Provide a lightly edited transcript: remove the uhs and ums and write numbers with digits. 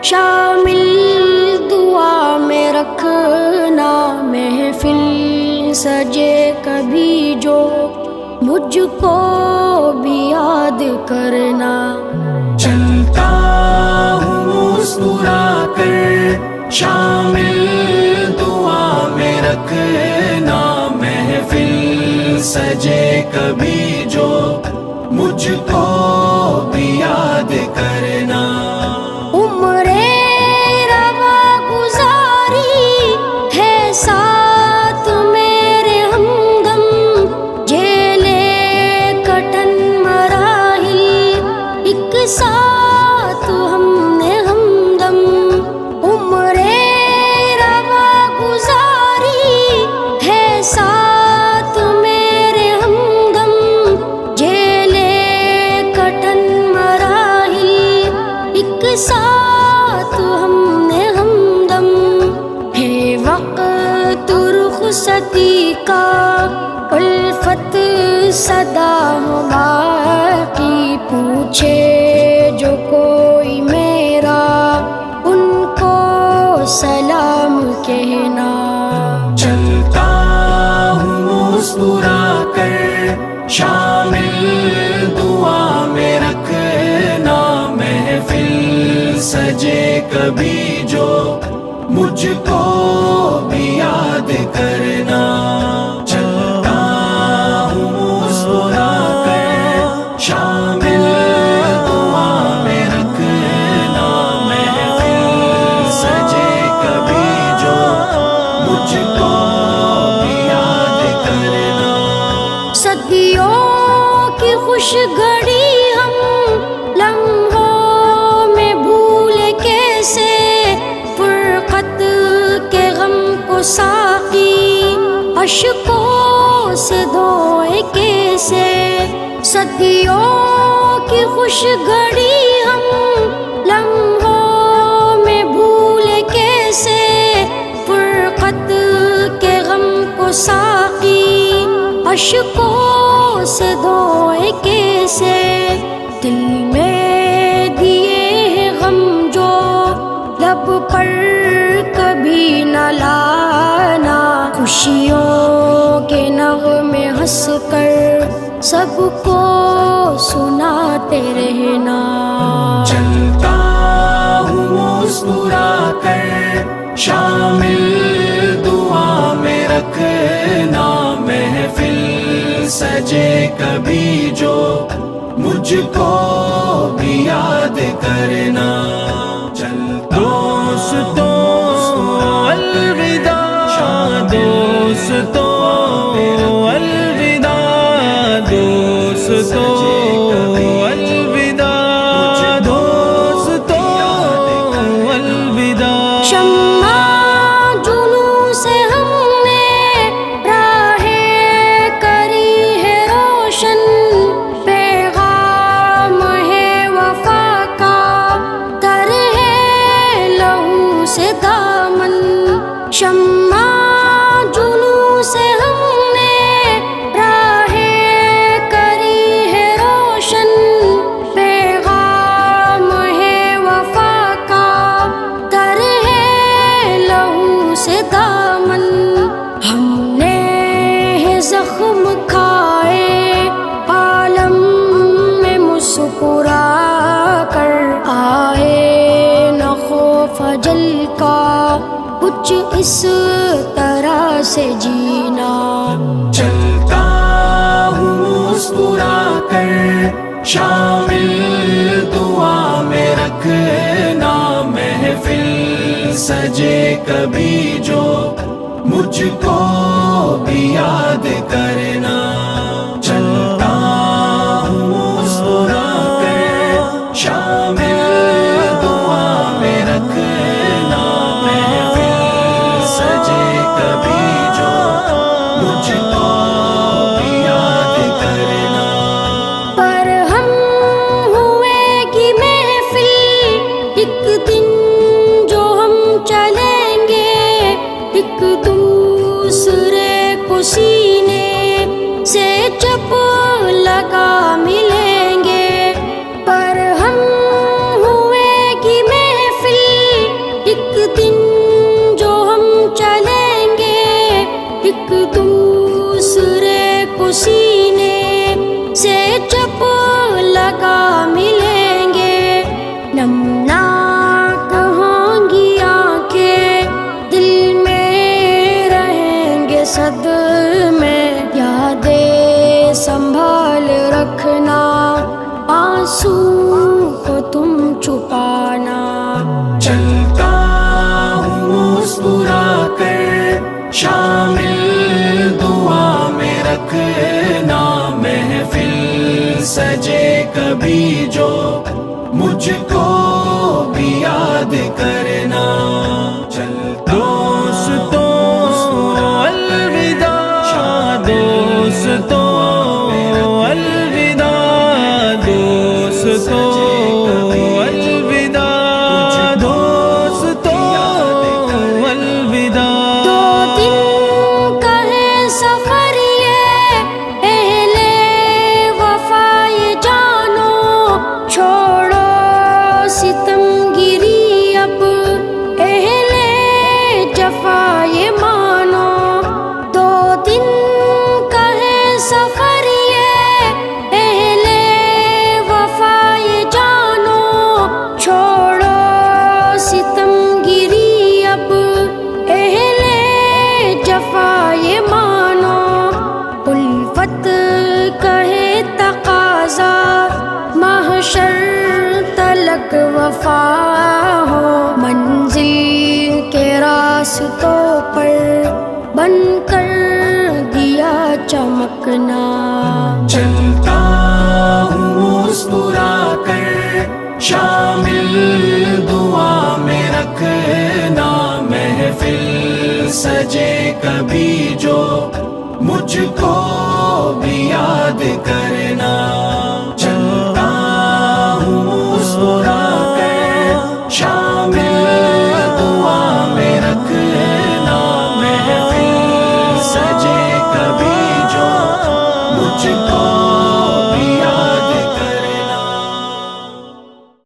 شامل دعا میں رکھنا، محفل سجے کبھی جو مجھ کو بھی یاد کرنا۔ چلتا ہوں مسکرا کر شامل دعا میں رکھنا، محفل سجے کبھی جو مجھ کو بھی یاد کرنا۔ عمر روا گزاری ہے ساتھ میرے ہمدم، جیلے کٹن مراحل ایک ساتھ ہم نے ہمدم۔ عمر روا گزاری ہے ساتھ میرے ہمدم، جیلے کٹن مراحل ایک ساتھ ہم نے ہمدم۔ ہے وقت رخصتی کا الفت صدا ہو باقی، پوچھے جو کوئی میرا ان کو سلام کہنا۔ چلتا ہوں مسکرا کر شامل دعا میں رکھنا، محفل سجے کبھی جو مجھ کو بھی یاد کرنا۔ چلتا ہوں مسکرا کر شامل دعا میں رکھنا، محفل سجے کبھی جو مجھ کو بھی یاد کرنا۔ صدیوں کی خوش گھڑی ہم لمحوں میں بھولے کیسے، فرقت کے غم کو ساقی اشکوں سے دھوئے کیسے۔ صدیوں کی خوش گھڑی ہم لمحوں میں بھولے کیسے، فرقت کے غم کو ساقی اشکوں سے دھوئے کیسے۔ دل میں دیے ہیں غم جو لب پر کبھی نہ لانا، خوشیوں کے نغمے ہنس کر سب کو سناتے رہنا۔ چلتا ہوں مسکرا کر شامل دعا میں رکھنا، محفل سجے کبھی جو مجھ کو بھی یاد کرنا۔ دوستو الوداع، دوستو الوداع، دوستو الوداع، دوستو الوداع۔ شمع جنوں سے ہم نے راہیں کری ہے روشن، پیغام ہے وفا کا تر ہے لہو سے دامن۔ شمع جنوں سے ہم نے راہیں کری ہے روشن، پیغام ہے وفا کا تر ہے لہو سے دامن۔ ہم نے ہے زخم کھائے عالم میں مسکرا کر، آئے نہ خوف اجل کا کچھ اس طرح سے جینا۔ چلتا ہوں مسکرا کر شامل دعا میں رکھنا، محفل سجے کبھی جو مجھ کو بھی یاد کرنا۔ چلتا ہوں مسکرا کر شامل دعا میں رکھنا، محفل سجے کبھی جو مجھ کو بھی یاد کرنا۔ پر ہم ہوئے گی محفل ایک دن جو ہم چلیں گے ایک دوسرے کو سینے چلتا ہوں مسکرا کر شامل دعا میں رکھنا محفل سجے کبھی جو مجھ کو بھی یاد کرنا چلتا دوستوں الوداع دوستوں الوداع دوستوں الوداع دوستوں الوداع دو دن کا ہے سفر یہ اہل وفا یہ جانو چھوڑو ستم گری اب اہل جفا یہ مانو دو دن کا ہے سفر یہ اہل وفا یہ جانو چھوڑو ستم گری اب اہل جفا یہ مانو الفت کہے تقاضا محشر تلک وفا ہو منزل کے راستوں پر بن کر دیا چمکنا چلتا ہوں مسکرا کر شامل دعا میں رکھنا محفل سجے کبھی جو مجھ کو بھی یاد کرنا